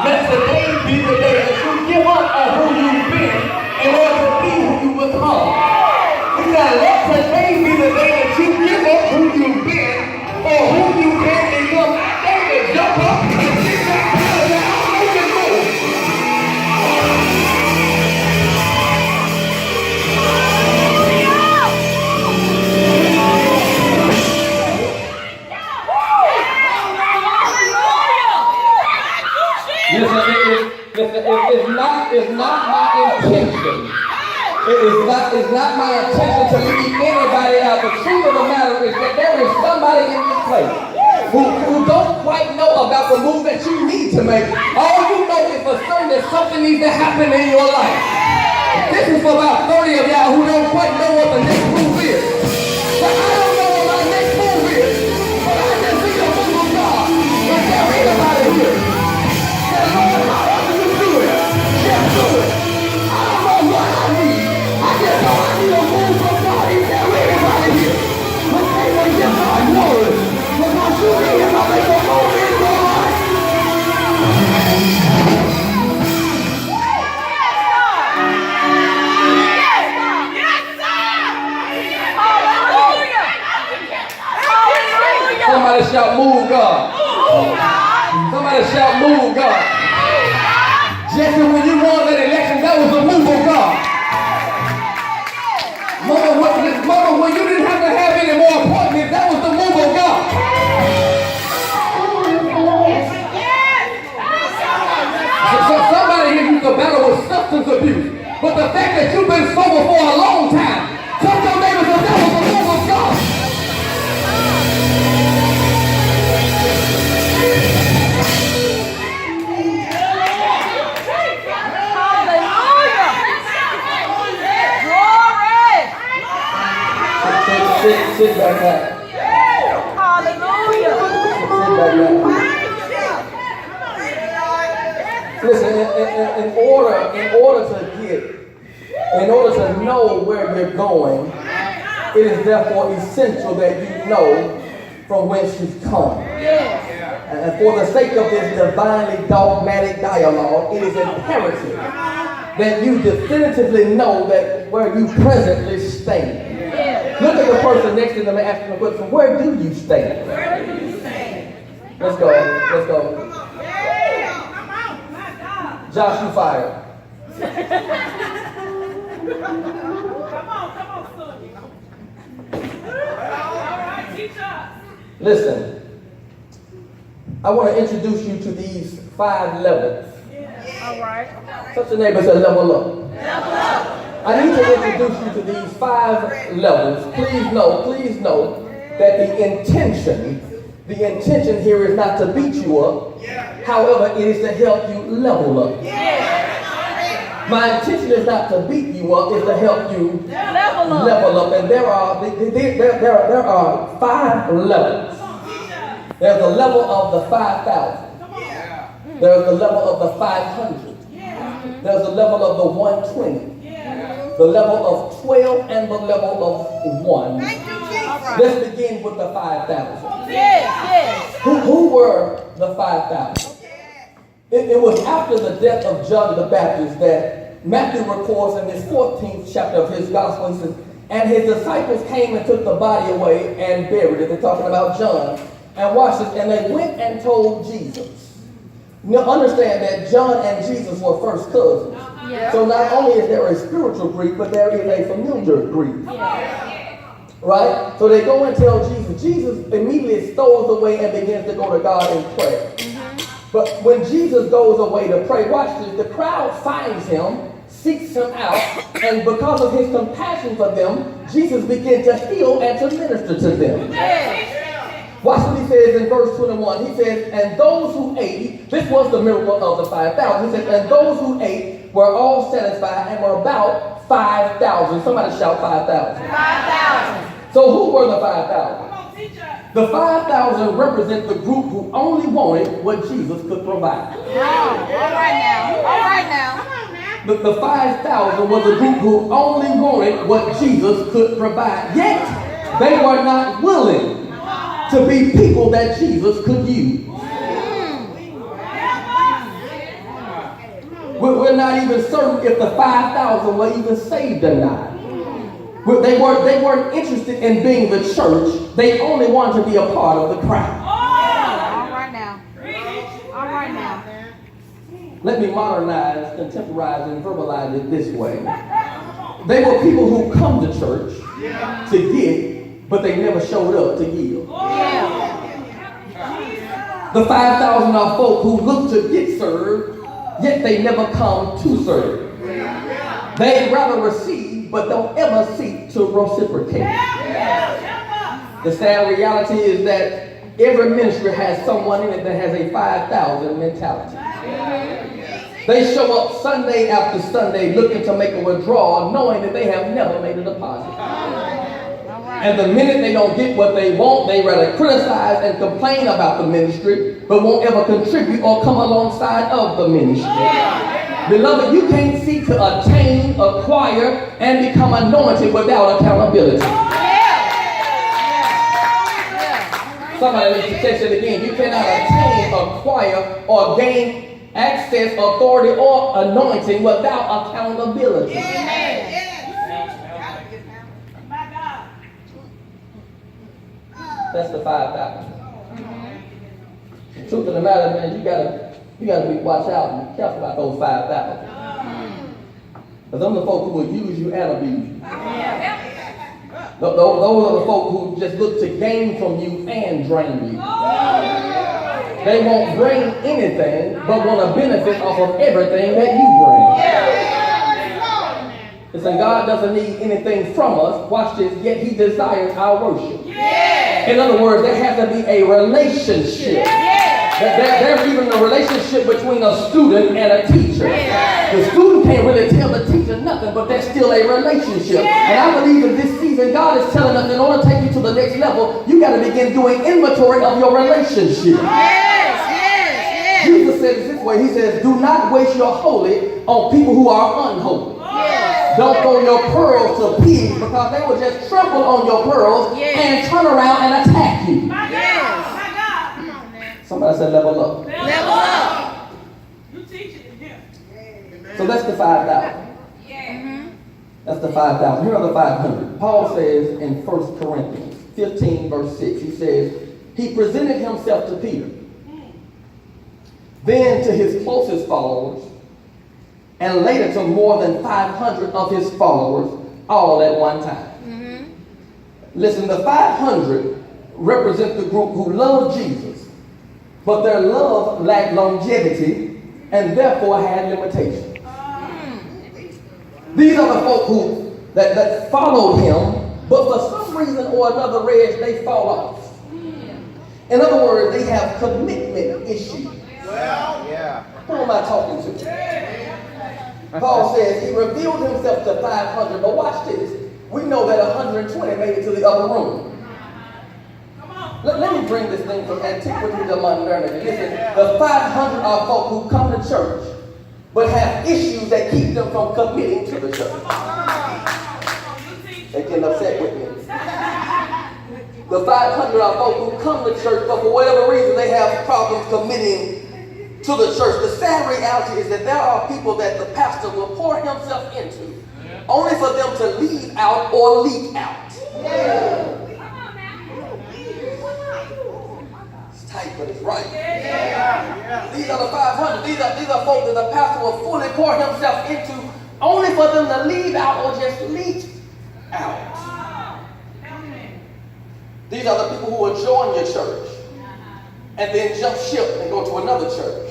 Let today be the day that you give up on who you've been in order to be who you become. He said, let today be the day that you give up who you've been or who you can become. David, jump up and get back out of that. I can move. It's not my intention. It's not my intention to leave anybody out. The truth of the matter is that there is somebody in this place who don't quite know about the move that you need to make. All you know is for certain that something needs to happen in your life. This is for about 30 of y'all who don't quite know what the next move is. But I don't know what my next move is. But I can see the move of God. Is there anybody here? Say, Lord, how do you do it? Just do it. I don't know what I need. I just know I need a move from God. Is there anybody here? But they will get my glory. Because you need him to make a move in your life. Somebody shout, move God. Somebody shout, move God. Jesse, when you won that election, that was the move of God. Mama, when you didn't have to have any more appointments, that was the move of God. So somebody here used to battle with substance abuse. But the fact that you've been sober for a long time, tell your neighbors that was the move of God. Sit back now. Hallelujah. Sit back now. Listen, in order to know where you're going, it is therefore essential that you know from whence you've come. And for the sake of this divinely dogmatic dialogue, it is imperative that you definitively know that where you presently stand. Look at the person next to them and ask them the question, where do you stand? Where do you stand? Let's go. Josh, you fired. Come on, Sonia. All right, teach us. Listen, I want to introduce you to these 5 levels. All right. Touch your neighbor and say, level up. Level up. I need to introduce you to these 5 levels. Please know that the intention here is not to beat you up. However, it is to help you level up. My intention is not to beat you up, it's to help you level up. And there are 5 levels. There's the level of the 5,000. There's the level of the 500. There's the level of the 120. The level of 12 and the level of 1. Let's begin with the 5,000. Yes. Who were the 5,000? It was after the death of John the Baptist that Matthew records in his 14th chapter of his gospel. He says, and his disciples came and took the body away and buried it. They're talking about John. And watch this. And they went and told Jesus. Now understand that John and Jesus were first cousins. Yeah. So not only is there a spiritual grief, but there is a familiar grief. Yeah. Right? So they go and tell Jesus. Jesus immediately stows away and begins to go to God in prayer. But when Jesus goes away to pray, watch this, the crowd finds him, seeks him out, and because of his compassion for them, Jesus began to heal and to minister to them. Yeah. Watch what he says in verse 21. He says, and those who ate, this was the miracle of the 5,000. He says, and those who ate were all satisfied and were about 5,000. Somebody shout 5,000. 5,000. So who were the 5,000? The 5,000 represent the group who only wanted what Jesus could provide. All right now. The 5,000 was a group who only wanted what Jesus could provide. Yet, they were not willing to be people that Jesus could use. We're not even certain if the 5,000 were even saved or not. They weren't interested in being the church. They only wanted to be a part of the crowd. All right now. All right now. Let me modernize, contemporize, and verbalize it this way. They were people who come to church to get, but they never showed up to give. The 5,000 are folk who look to get served, yet they never come to serve. They rather receive, but don't ever seek to reciprocate. The sad reality is that every ministry has someone in it that has a 5,000 mentality. They show up Sunday after Sunday looking to make a withdrawal, knowing that they have never made a deposit. And the minute they don't get what they want, they rather criticize and complain about the ministry, but won't ever contribute or come alongside of the ministry. Beloved, you can't seek to attain, acquire, and become anointed without accountability. Somebody needs to catch it again. You cannot attain, acquire, or gain access, authority, or anointing without accountability. That's the 5,000. The truth of the matter, man, you gotta be watch out and careful about those 5,000. Because them are the folk who will use you and abuse you. Those are the folk who just look to gain from you and drain you. They won't bring anything, but want to benefit off of everything that you bring. Listen, God doesn't need anything from us. Watch this. Yet He desires our worship. In other words, there has to be a relationship. There's even a relationship between a student and a teacher. The student can't really tell the teacher nothing, but there's still a relationship. And I believe in this season, God is telling us in order to take you to the next level, you got to begin doing inventory of your relationship. Jesus said it this way. He says, do not waste your holy on people who are unholy. Don't throw your pearls to pigs because they will just trample on your pearls and turn around and attack you. Somebody said level up. Level up. You teach it here. So that's the 5,000. That's the 5,000. Here are the 500. Paul says in 1 Corinthians 15 verse 6, he says, he presented himself to Peter, then to his closest followers, and later to more than 500 of his followers, all at one time. Listen, the 500 represent the group who love Jesus, but their love lacked longevity and therefore had limitations. These are the folk who that followed him, but for some reason or another, they fall off. In other words, they have commitment issues. Who am I talking to? Paul says he revealed himself to 500, but watch this. We know that 120 made it to the other room. Let me bring this thing from antiquity to modernity. Listen, the 500 are folk who come to church, but have issues that keep them from committing to the church. They get upset with me. The 500 are folk who come to church, but for whatever reason they have problems committing to the church. The sad reality is that there are people that the pastor will pour himself into, only for them to leave out or leak out. It's tight, but it's right. These are the 500. These are folk that the pastor will fully pour himself into, only for them to leave out or just leak out. These are the people who will join your church and then jump ship and go to another church.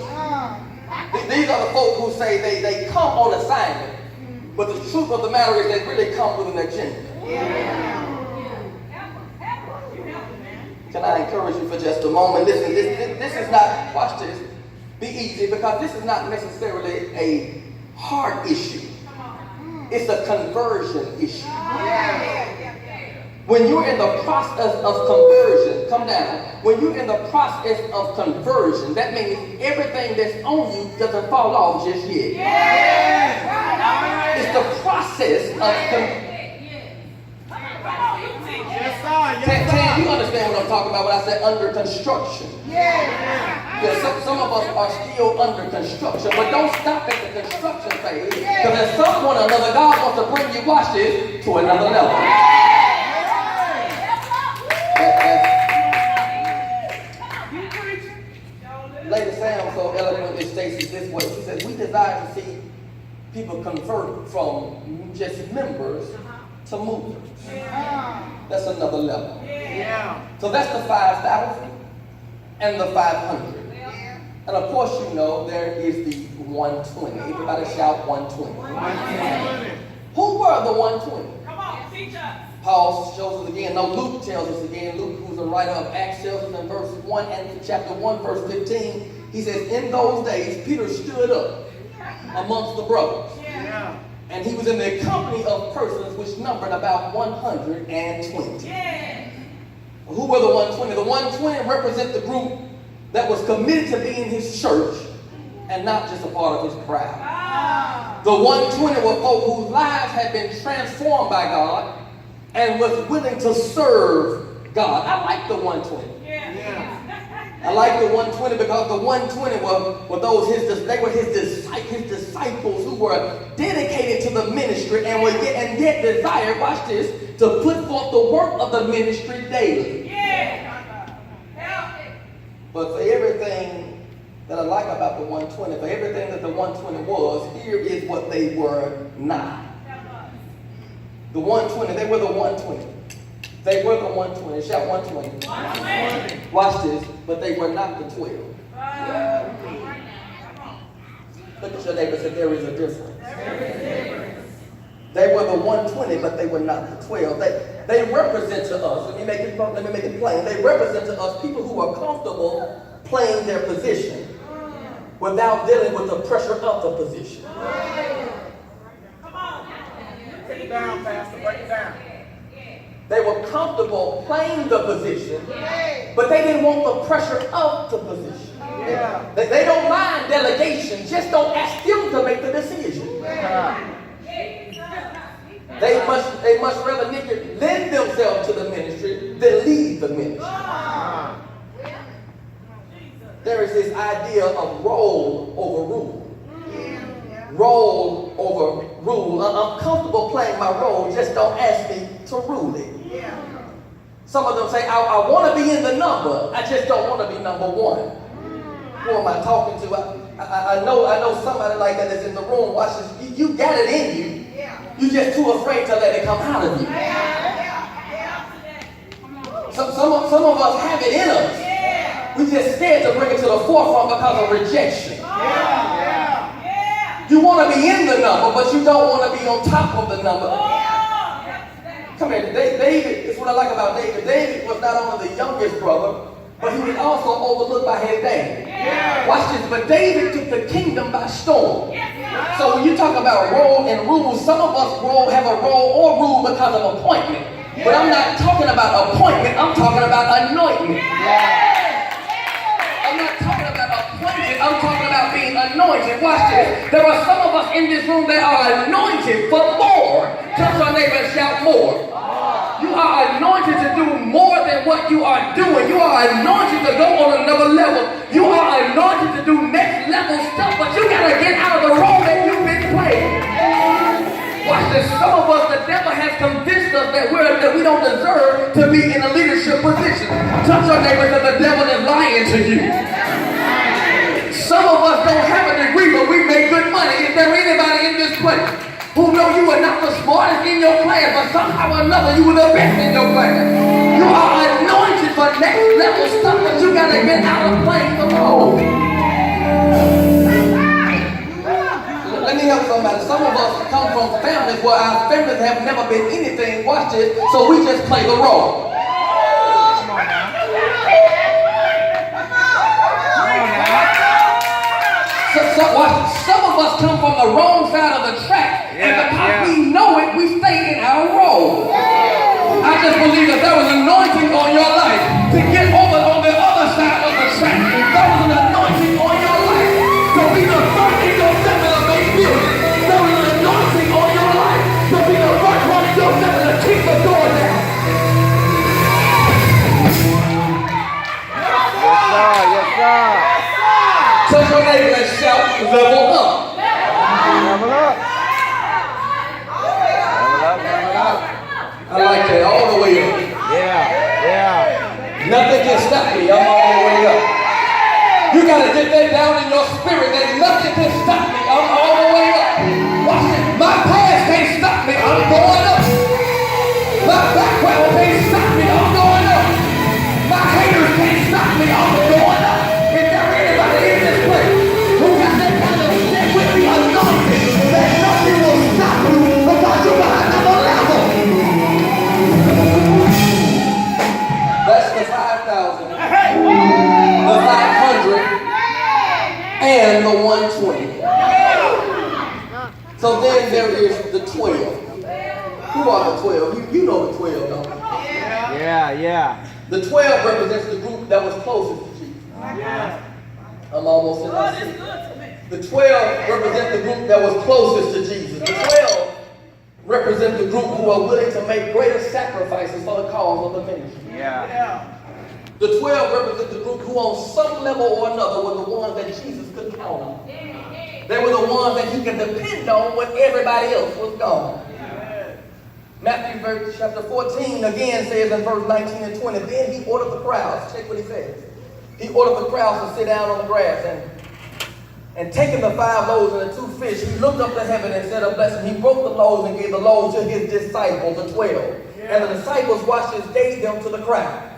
These are the folk who say they come on assignment, but the truth of the matter is they really come with an agenda. Can I encourage you for just a moment? Listen, this is not, watch this, be easy, because this is not necessarily a heart issue. It's a conversion issue. When you're in the process of conversion, come down. When you're in the process of conversion, that means everything that's on you doesn't fall off just yet. Tan, you understand what I'm talking about when I said under construction. Yeah, some of us are still under construction, but don't stop at the construction phase, because at some point or another, God wants to bring you, watch this, to another level. Lady Sam so eloquently states it this way. She says, we desire to see people convert from just members to movers. That's another level. So that's the 5,000 and the 500. And of course, you know, there is the 120. Everybody shout 120. Who were the 120? Come on, teach us. Paul shows us again. No, Luke tells us again. Luke, who's the writer of Acts, tells us in verse 1 and chapter 1, verse 15. He says, in those days, Peter stood up amongst the brothers. And he was in the company of persons which numbered about 120. Who were the 120? The 120 represent the group that was committed to being his church and not just a part of his crowd. The 120 were folk whose lives had been transformed by God and was willing to serve God. I like the 120. I like the 120 because the 120 were those his disciples who were dedicated to the ministry and yet desired, watch this, to put forth the work of the ministry daily. But for everything that I like about the 120, for everything that the 120 was, here is what they were not. The 120, they were the 120. They were the 120. Shout 120. 120. Watch this. But they were not the 12. Look at your neighbor and say, there is a difference. They were the 120, but they were not the 12. They represent to us, let me make it plain. They represent to us people who are comfortable playing their position without dealing with the pressure of the position. Come on. Break it down, Pastor. Break it down. They were comfortable playing the position, but they didn't want the pressure of the position. They don't mind delegation, just don't ask them to make the decision. They much rather lend themselves to the ministry than lead the ministry. There is this idea of role over rule. Role over rule. I'm comfortable playing my role, just don't ask me to rule it. Some of them say, I want to be in the number, I just don't want to be number one. Who am I talking to? I know somebody like that is in the room. Watch this. You got it in you. You're just too afraid to let it come out of you. Some of us have it in us. We just scared to bring it to the forefront because of rejection. You want to be in the number, but you don't want to be on top of the number. Come here, David, it's what I like about David. David was not only the youngest brother, but he was also overlooked by his dad. Watch this, but David took the kingdom by storm. So when you talk about role and rule, some of us have a role or rule because of appointment. But I'm not talking about appointment, I'm talking about anointment. I'm not talking about appointed, I'm talking about being anointed. Watch this. There are some of us in this room that are anointed for more. Touch our neighbor and shout more. You are anointed to do more than what you are doing. You are anointed to go on another level. You are anointed to do next level stuff, but you gotta get out of the role that you've been playing. Watch this. Some of us, the devil has convinced us that we don't deserve to be in a leadership position. Touch your neighbor that the devil is lying to you. Some of us don't have a degree, but we make good money. Is there anybody in this place who know you are not the smartest in your class, but somehow or another you were the best in your class? You are anointed for next level stuff, but you gotta get out of playing the role. Let me help somebody. Some of us come from families where our families have never been anything, watch this, so we just play the role. Some of us come from the wrong side of the track, and because we know it, we stay in our role. I just believe that there was anointing on your life to get over on the other side of the track. There was an anointing on your life to be the first in your 7 or 8 building. There was an anointing on your life to be the level up. Level up. Level up. I like that, all the way up. Yeah. Nothing can stop me, I'm all the way up. You gotta get that down in your spirit that nothing can stop me, I'm all the way up. Watch it, my past can't stop me, I'm going up. My background can't stop me, I'm going up. My haters can't stop me, I'm going up. Is there anybody in this place who got that kind of shit with the anointing that nothing will stop you because you're behind another level? That's the 5,000, the 500, and the 120. So then there is the 12. Who are the 12? You know the 12, don't you? Yeah. The 12 represents the group that was closest to Jesus. I'm almost in my seat. The 12 represent the group that was closest to Jesus. The 12 represent the group who are willing to make greater sacrifices for the cause of the ministry. Yeah. The 12 represent the group who on some level or another were the ones that Jesus could count on. They were the ones that he could depend on when everybody else was gone. Matthew chapter 14 again says in verse 19 and 20, then he ordered the crowds, check what he says. He ordered the crowds to sit down on the grass, and taking the 5 loaves and the 2 fish, he looked up to heaven and said a blessing. He broke the loaves and gave the loaves to his disciples, the 12. And the disciples watched this, gave them to the crowd.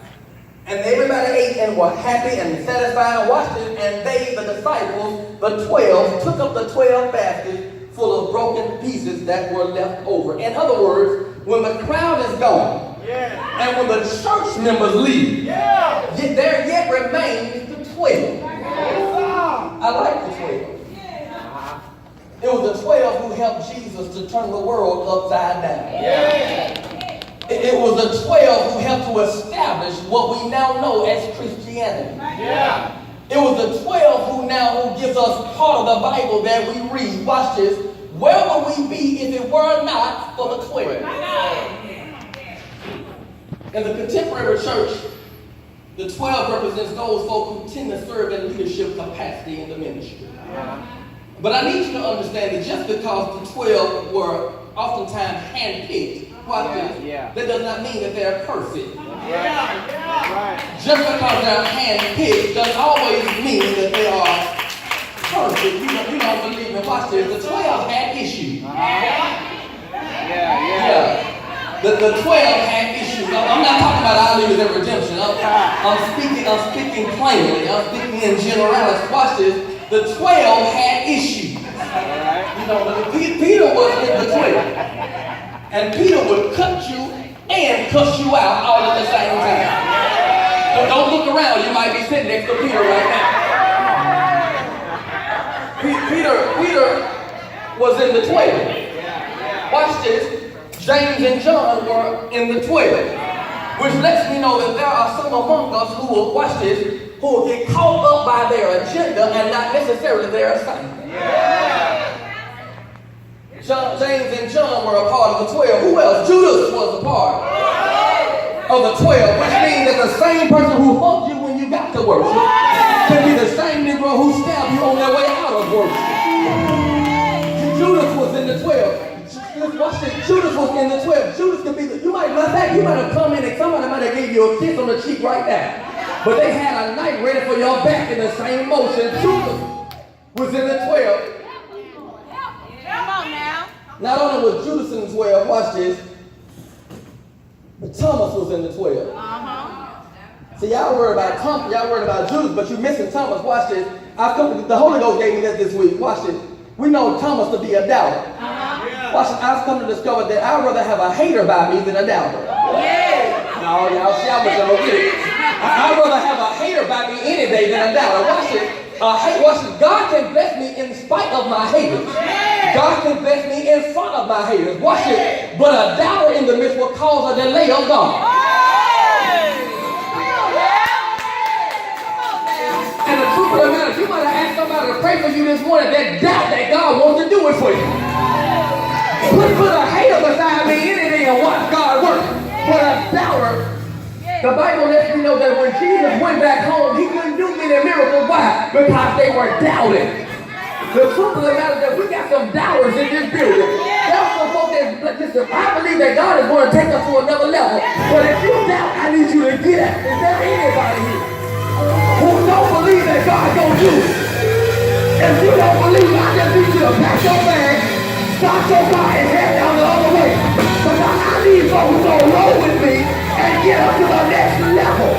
And everybody ate and were happy and satisfied and watched it, and they, the disciples, the 12, took up the 12 baskets full of broken pieces that were left over. In other words, when the crowd is gone, and when the church members leave, there yet remains the 12. I like the 12. It was the 12 who helped Jesus to turn the world upside down. It was the 12 who helped to establish what we now know as Christianity. It was the 12 who gives us part of the Bible that we read. Watch this. Where would we be if it were not for the 12? In the contemporary church, the 12 represents those folk who tend to serve in leadership capacity in the ministry. But I need you to understand that just because the 12 were oftentimes handpicked, that does not mean that they're perfect. Just because they're handpicked doesn't always mean that they are perfect. You don't believe me. Watch this. The 12 had issues. The 12 had issues. I'm not talking about our leaders in redemption. I'm speaking plainly. I'm speaking in generalities. Watch this. The 12 had issues. Peter was in the 12. And Peter would cut you and cuss you out all at the same time. So don't look around. You might be sitting next to Peter right now. Peter was in the 12. Watch this. James and John were in the 12. Which lets me know that there are some among us who will, watch this, who will get caught up by their agenda and not necessarily their assignment. James and John were a part of the 12. Who else? Judas was a part of the 12, which means that the same person who hugged you when you got to worship can be the same Negro who stabbed you on their way out of worship. Judas was in the 12. Watch this. Judas was in the 12. Judas could be you might have come in and somebody might have gave you a kiss on the cheek right now. But they had a knife ready for your back in the same motion. Judas was in the 12. Come on now. Not only was Judas in the 12, watch this, but Thomas was in the 12. See, y'all worried about Thomas, y'all worried about Judas, but you're missing Thomas. Watch this. The Holy Ghost gave me this week. Watch this. We know Thomas to be a doubter. Watch this. I've come to discover that I'd rather have a hater by me than a doubter. No, y'all see how much I'm gonna get it. I'd rather have a hater by me any day than a doubter. Watch this. Watch this. God can bless me in spite of my haters. God can bless me in front of my haters. Watch it. But a doubter in the midst will cause a delay of God. And the truth of the matter, you might have asked somebody to pray for you this morning that doubt that God wants to do it for you. Put a hater beside me any day and watch God work. But a doubter, the Bible lets me know that when Jesus went back home, he couldn't do many miracles. Why? Because they were doubting. The truth of the matter is that we got some doubters in this building. There are some folks that, listen, I believe that God is going to take us to another level. But if you doubt, I need you to get out. Is there anybody here who don't believe that God gonna do it? If you don't believe, I just need you to pack your bag, start your car, and head down the other way. Because I need folks to roll with me and get up to the next level.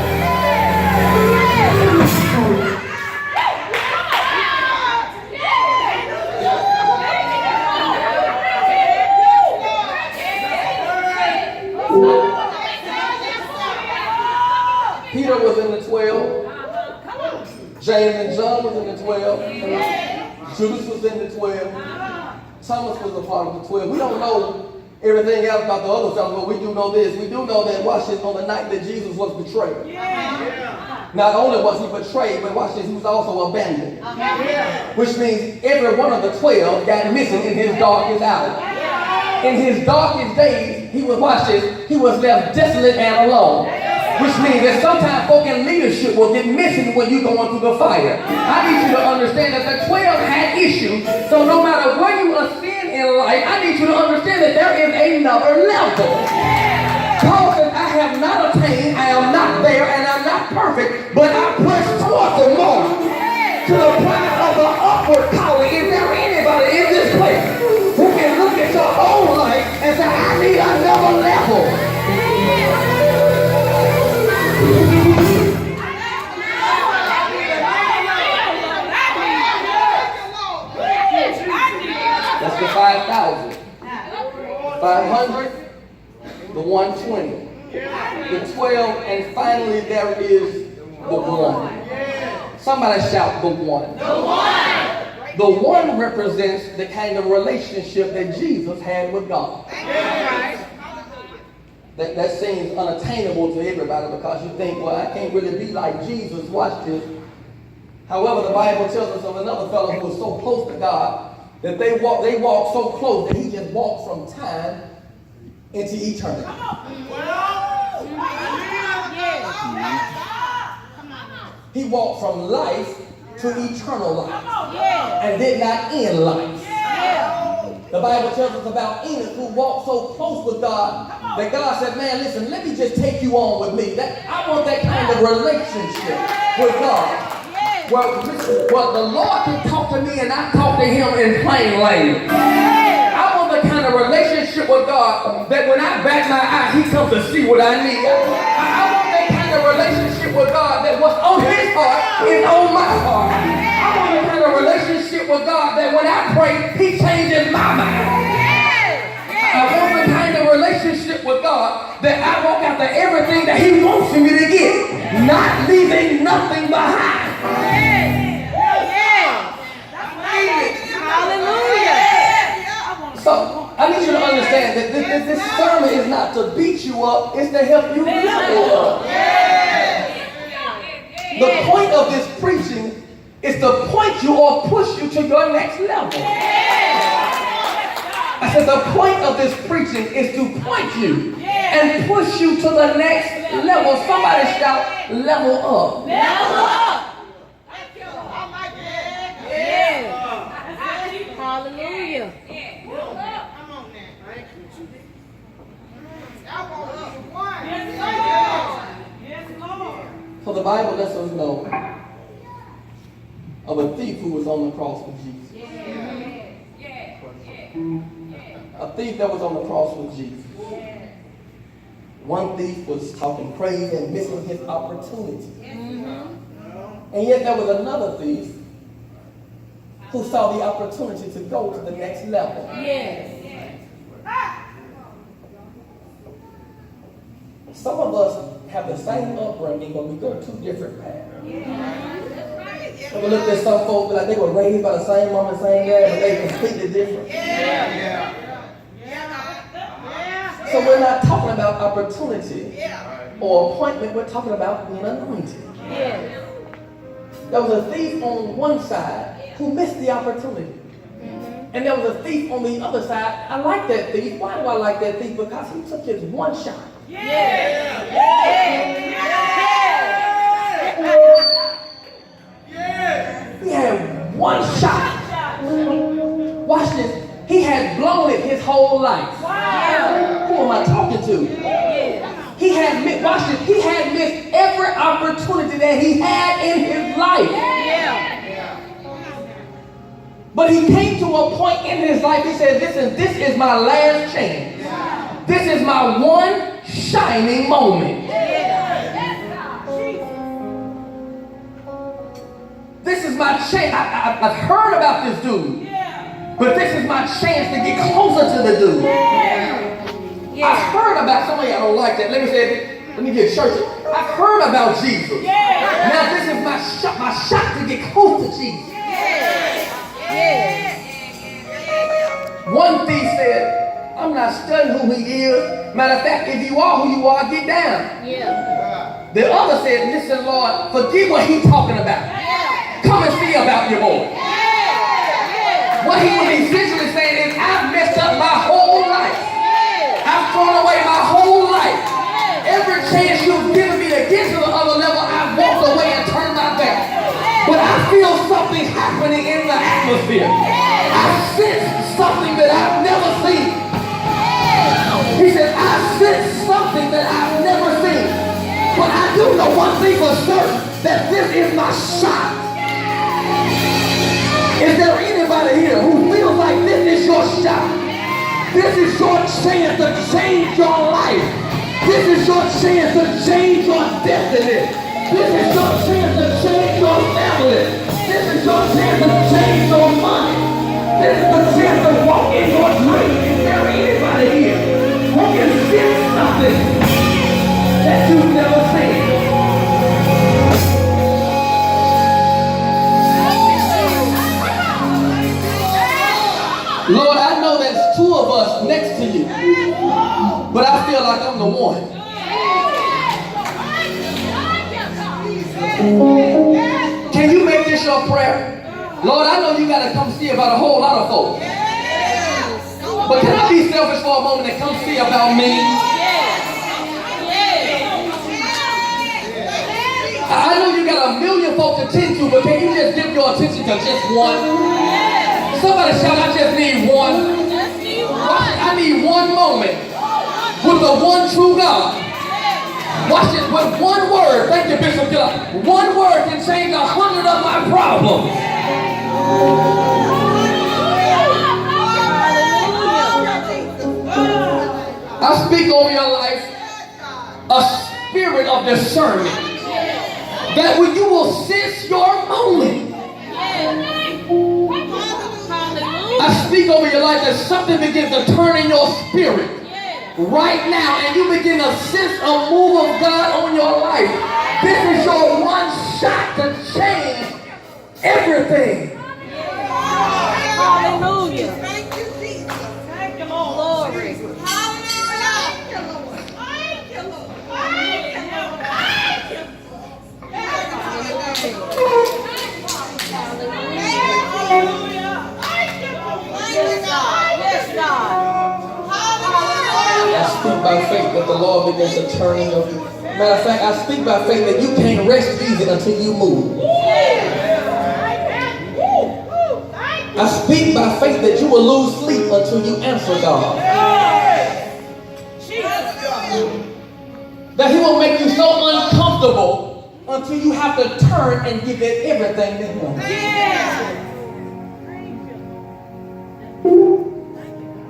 Peter was in the 12. James and John was in the 12. Judas was in the 12. Thomas was a part of the 12. We don't know everything else about the other 12, but we do know this. We do know that, watch this, on the night that Jesus was betrayed. Not only was he betrayed, but watch this, he was also abandoned. Which means every one of the 12 got missing in his darkest hour. In his darkest days, he was, watch this, he was left desolate and alone. Which means that sometimes folk in leadership will get missing when you're going through the fire. I need you to understand that the 12 had issues. So no matter where you ascend in life, I need you to understand that there is another level. Paul says, I have not attained, I am not there, and I'm not perfect, but I press toward the mark to the prize of the upward calling. Is there anybody in this place who can look at your own life and say, I need another level? That's the 5,000. 500, the 120, the 12, and finally there is the 1. Somebody shout the 1. The 1. The 1 represents the kind of relationship that Jesus had with God. That seems unattainable to everybody because you think, well, I can't really be like Jesus. Watch this. However, the Bible tells us of another fellow who was so close to God that they walked so close that he just walked from time into eternity. He walked from life to eternal life and did not end life. The Bible tells us about Enoch who walked so close with God that God said, man, listen, let me just take you on with me. I want that kind of relationship with God. Well, the Lord can talk to me and I talk to him in plain language. I want the kind of relationship with God that when I bat my eye, he comes to see what I need. I want that kind of relationship with God that what's on his heart is on my heart. I want the kind of relationship with God that when I pray, he changes my mind. I want the kind of relationship with God that I walk after everything that he wants me to get, not leaving nothing behind. So I need you to understand that this sermon is not to beat you up, it's to help you build up. The point of this preaching is to point you or push you to your next level. I said the point of this preaching is to point you and push you to the next level. Somebody shout, level up. Level up. Hallelujah. So the Bible lets us know of a thief who was on the cross with Jesus. A thief that was on the cross with Jesus. One thief was talking crazy and missing his opportunity. And yet there was another thief who saw the opportunity to go to the next level. Some of us have the same upbringing, but we go two different paths. So we look at some folks like they were raised by the same mom and same dad, but they completely different. So we're not talking about opportunity or appointment, we're talking about being anointed. There was a thief on one side who missed the opportunity. And there was a thief on the other side. I like that thief. Why do I like that thief? Because he took his one shot. He had one shot. Watch this. He had blown it his whole life. Who am I talking to? He had missed, watch this, he had missed every opportunity that he had in his life. But he came to a point in his life, he said, listen, this is my last chance. This is my one shining moment. This is my chance. I've heard about this dude. But this is my chance to get closer to the dude. I've heard about, some of y'all don't like that. Let me say it. Let me get churchy. I've heard about Jesus. Now this is my shot to get close to Jesus. One thief said, I'm not studying who he is. Matter of fact, if you are who you are, get down. The other said, listen, Lord, forget what he's talking about. Come and see about your boy. What he was essentially saying is, I've messed up my whole life. I've thrown away my whole life. Every chance you've given me to get to the other level, I've walked away and turned my back. But I feel something happening in the atmosphere. I sense something that I've never seen. He said, I sense something that I've never seen. But I do know one thing for certain, that this is my shot. Is there anybody here who feels like this is your shot? This is your chance to change your life. This is your chance to change your destiny. This is your chance to change your family. This is your chance to change your money. This is the chance to walk in your dream. Is there anybody here who can sense something that you've never seen? Lord, I know there's two of us next to you, but I feel like I'm the one. Can you make this your prayer? Lord, I know you got to come see about a whole lot of folks. But can I be selfish for a moment and come see about me? I know you got a million folks to tend to, but can you just give your attention to just one? Somebody shout, I just need one. I need one moment with the one true God. Watch this, with one word. Thank you, Bishop Killer. One word can change 100 of my problems. I speak over your life a spirit of discernment. That when you will sense your moment, I speak over your life that something begins to turn in your spirit right now, and you begin to sense a move of God on your life. This is your one shot to change everything. Hallelujah. Thank you, Jesus. Thank you, Lord. Glory. Hallelujah. Thank you, Lord. Thank you, Lord. Thank you, Lord. Yes, God. I speak by faith that the Lord begins to turn in your feet. Matter of fact, I speak by faith that you can't rest easy until you move. I speak by faith that you will lose sleep until you answer God. That He will make you so uncomfortable until you have to turn and give it everything to Him.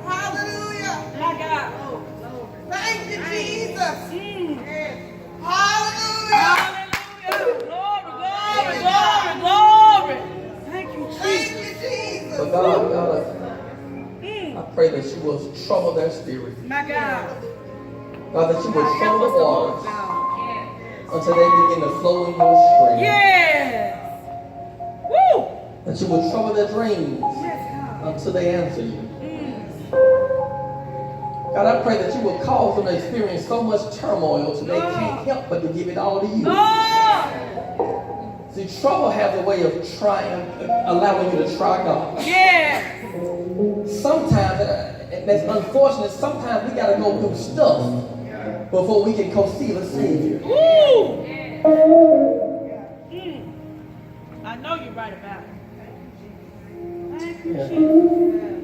Hallelujah. My God. Thank you, Jesus. Hallelujah. Hallelujah. Glory. Thank you, Thank Jesus. you, Jesus. But God, I pray that you will trouble their spirit. My God. God, that you will trouble the waters until they begin to flow in your stream. Yes. Woo. That you will trouble their dreams Yes, God. until they answer you. God, I pray that you will cause them to experience so much turmoil so they can't help but to give it all to you. See, trouble has a way of allowing you to try God. Yeah. Sometimes, and that's unfortunate, sometimes we got to go through stuff before we can go see the Savior. Woo. I know you're right about it. Thank Yeah.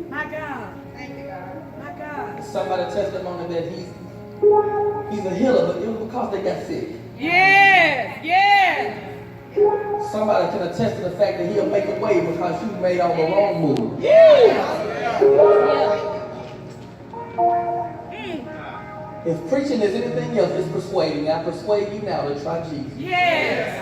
My God. Thank you, God. My God. Somebody testimony that he's a healer, but it was because they got sick. Yes. Yes. Somebody can attest to the fact that he'll make a way because you made all the wrong moves. If preaching is anything else, it's persuading. I persuade you now to try Jesus. Yes.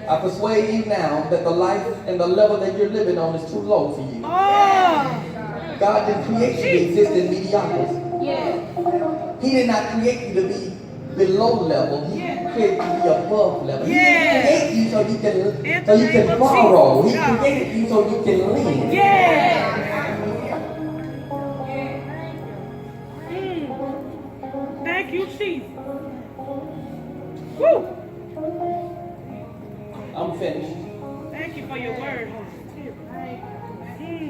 I persuade you now that the life and the level that you're living on is too low for you. Oh. God didn't create you to exist in mediocrity. Yes. He did not create you to be below level. He created you to be above level. He Yes. created you so you In can the name of borrow. He Jesus, God. created you so you can lend. Yes. Thank you, Jesus. Woo. I'm finished. Thank you for your word, Holy Spirit.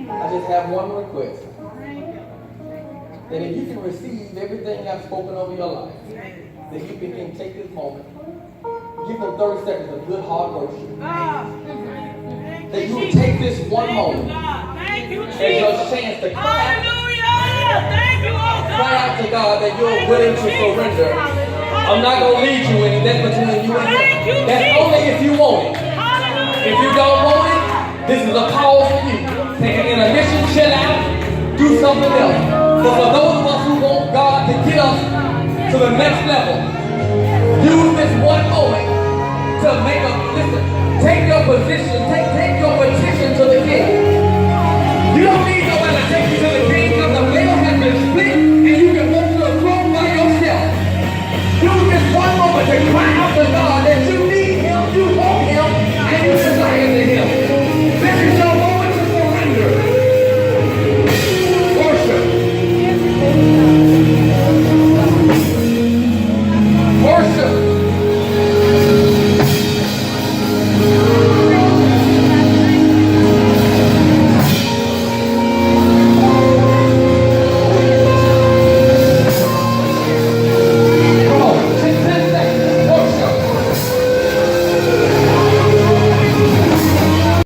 I just have one request. That if you can receive everything I've spoken over your life, that you can take this moment, give them 30 seconds of good hard worship. That you would take this one moment Thank you, as your Jesus. chance to cry Hallelujah. Thank you, oh cry God. out to God that you're willing to surrender. I'm not going to lead you in it. That's between you and Him. That's only if you want it. If you don't want it, this is a call for you. Take an intermission, chill out, do something else. But for those of us who want God to get us to the next level, use this one moment to make a, listen, take your position, take your petition to the King. You don't need nobody to take you